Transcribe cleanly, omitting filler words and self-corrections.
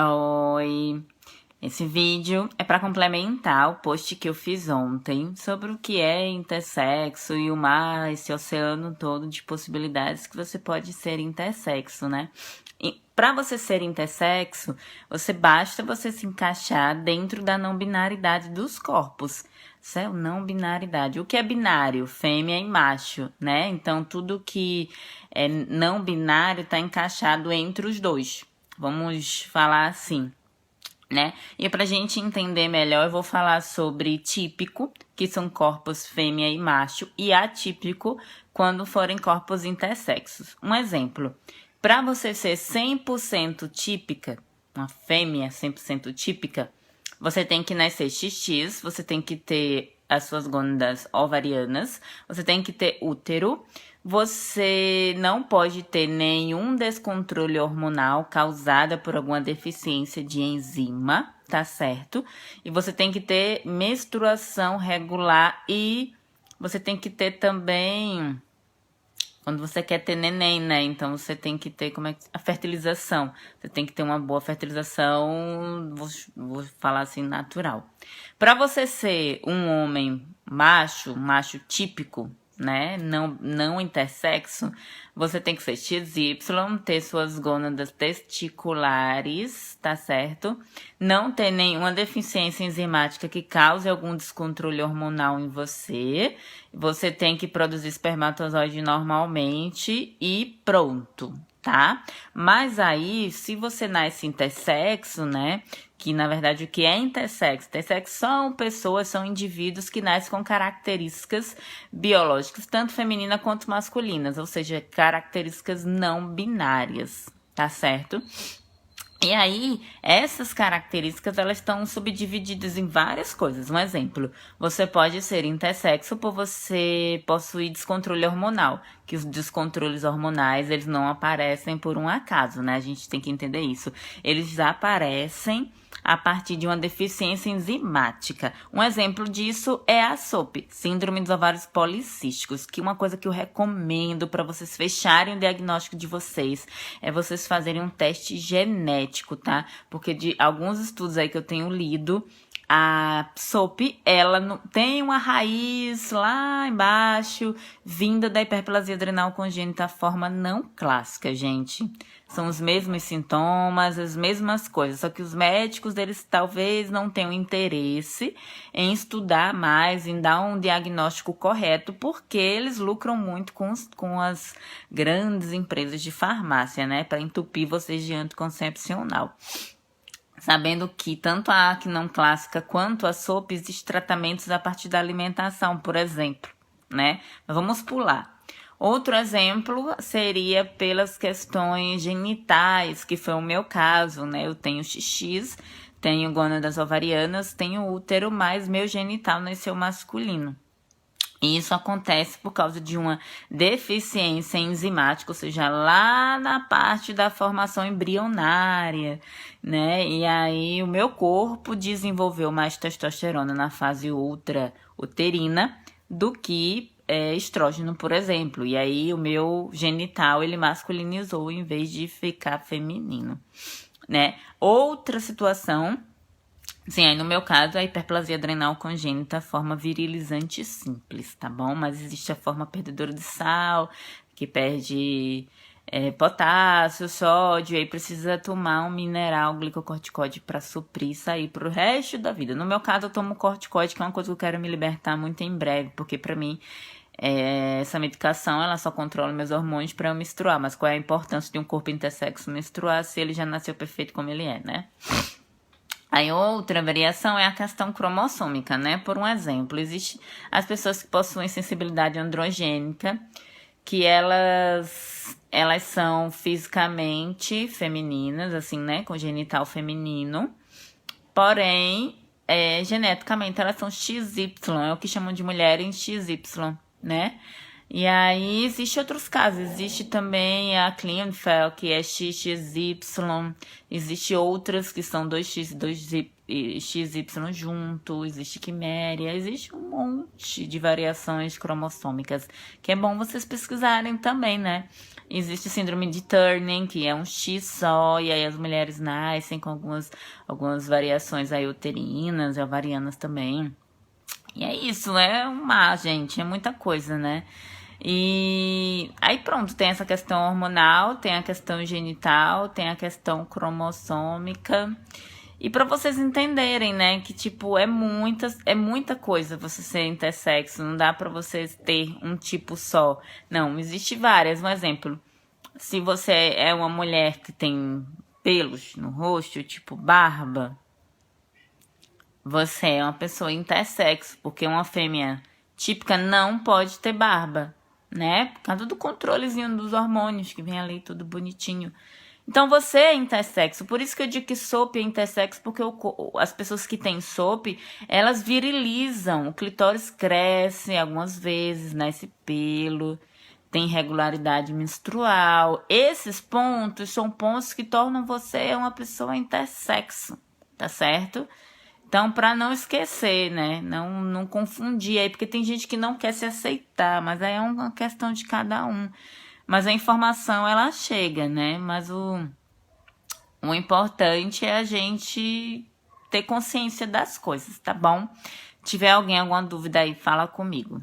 Oi, esse vídeo é para complementar o post que eu fiz ontem sobre o que é intersexo e o mar, esse oceano todo de possibilidades que você pode ser intersexo, né? E para você ser intersexo, basta você se encaixar dentro da não binaridade dos corpos. Certo? Não binaridade. O que é binário? Fêmea e macho, né? Então tudo que é não binário está encaixado entre os dois. Vamos falar assim, né? E pra gente entender melhor, eu vou falar sobre típico, que são corpos fêmea e macho, e atípico, quando forem corpos intersexos. Um exemplo, para você ser 100% típica, uma fêmea 100% típica, você tem que nascer XX, você tem que ter as suas gônadas ovarianas, você tem que ter útero, você não pode ter nenhum descontrole hormonal causado por alguma deficiência de enzima, tá certo? E você tem que ter menstruação regular e você tem que ter também quando você quer ter neném, né? Então você tem que ter a fertilização. Você tem que ter uma boa fertilização, vou falar assim, natural. Para você ser um homem macho típico, né? Não intersexo, você tem que ser XY, ter suas gônadas testiculares, tá certo? Não ter nenhuma deficiência enzimática que cause algum descontrole hormonal em você. Você tem que produzir espermatozoide normalmente e pronto, tá? Mas aí, se você nasce intersexo, né? Que na verdade o que é intersexo? Intersexo são indivíduos que nascem com características biológicas, tanto femininas quanto masculinas, ou seja, características não binárias, tá certo? E aí, essas características, elas estão subdivididas em várias coisas. Um exemplo, você pode ser intersexo por você possuir descontrole hormonal, que os descontroles hormonais, eles não aparecem por um acaso, né? A gente tem que entender isso. Eles aparecem a partir de uma deficiência enzimática. Um exemplo disso é a SOP, Síndrome dos Ovários Policísticos, que uma coisa que eu recomendo para vocês fecharem o diagnóstico de vocês é vocês fazerem um teste genético, tá? Porque de alguns estudos aí que eu tenho lido, a SOP, ela tem uma raiz lá embaixo, vinda da hiperplasia adrenal congênita, forma não clássica, gente. São os mesmos sintomas, as mesmas coisas, só que os médicos, eles talvez não tenham interesse em estudar mais, em dar um diagnóstico correto, porque eles lucram muito com as grandes empresas de farmácia, né, para entupir vocês de anticoncepcional. Sabendo que tanto a acne não clássica quanto a SOP existem tratamentos a partir da alimentação, por exemplo, né? Mas vamos pular. Outro exemplo seria pelas questões genitais, que foi o meu caso, né? Eu tenho XX, tenho gônadas ovarianas, tenho útero, mas meu genital nasceu masculino. E isso acontece por causa de uma deficiência enzimática, ou seja, lá na parte da formação embrionária, né? E aí o meu corpo desenvolveu mais testosterona na fase uterina do que estrógeno, por exemplo. E aí o meu genital, ele masculinizou em vez de ficar feminino, né? Outra situação... Sim, aí no meu caso, a hiperplasia adrenal congênita, forma virilizante simples, tá bom? Mas existe a forma perdedora de sal, que perde potássio, sódio, e aí precisa tomar um mineral glicocorticoide para suprir isso aí pro resto da vida. No meu caso, eu tomo corticoide, que é uma coisa que eu quero me libertar muito em breve, porque pra mim, essa medicação, ela só controla meus hormônios para eu menstruar. Mas qual é a importância de um corpo intersexo menstruar se ele já nasceu perfeito como ele é, né? Aí outra variação é a questão cromossômica, né? Por um exemplo, existem as pessoas que possuem sensibilidade androgênica, que elas são fisicamente femininas, assim, né? Com genital feminino, porém, geneticamente elas são XY, é o que chamam de mulheres XY, né? E aí, existe outros casos. Existe também a Klinefelter, que é XXY. Existe outras que são 2X e 2XY junto. Existe quiméria. Existe um monte de variações cromossômicas, que é bom vocês pesquisarem também, né? Existe síndrome de Turner, que é um X só, e aí as mulheres nascem com algumas variações aí uterinas e ovarianas também. E é isso, é uma, gente, é muita coisa, né? E aí pronto, tem essa questão hormonal, tem a questão genital, tem a questão cromossômica. E para vocês entenderem, né, que tipo é muita coisa você ser intersexo, não dá para vocês ter um tipo só. Não, existe várias. Um exemplo, se você é uma mulher que tem pelos no rosto, tipo barba, você é uma pessoa intersexo, porque uma fêmea típica não pode ter barba, né? Por causa do controlezinho dos hormônios que vem ali tudo bonitinho. Então você é intersexo. Por isso que eu digo que SOP é intersexo, porque as pessoas que têm SOP, elas virilizam. O clitóris cresce algumas vezes, nasce pelo, tem irregularidade menstrual. Esses pontos são pontos que tornam você uma pessoa intersexo, tá certo? Então, para não esquecer, né? Não confundir aí, porque tem gente que não quer se aceitar, mas aí é uma questão de cada um. Mas a informação, ela chega, né? Mas o importante é a gente ter consciência das coisas, tá bom? Tiver alguém alguma dúvida aí, fala comigo.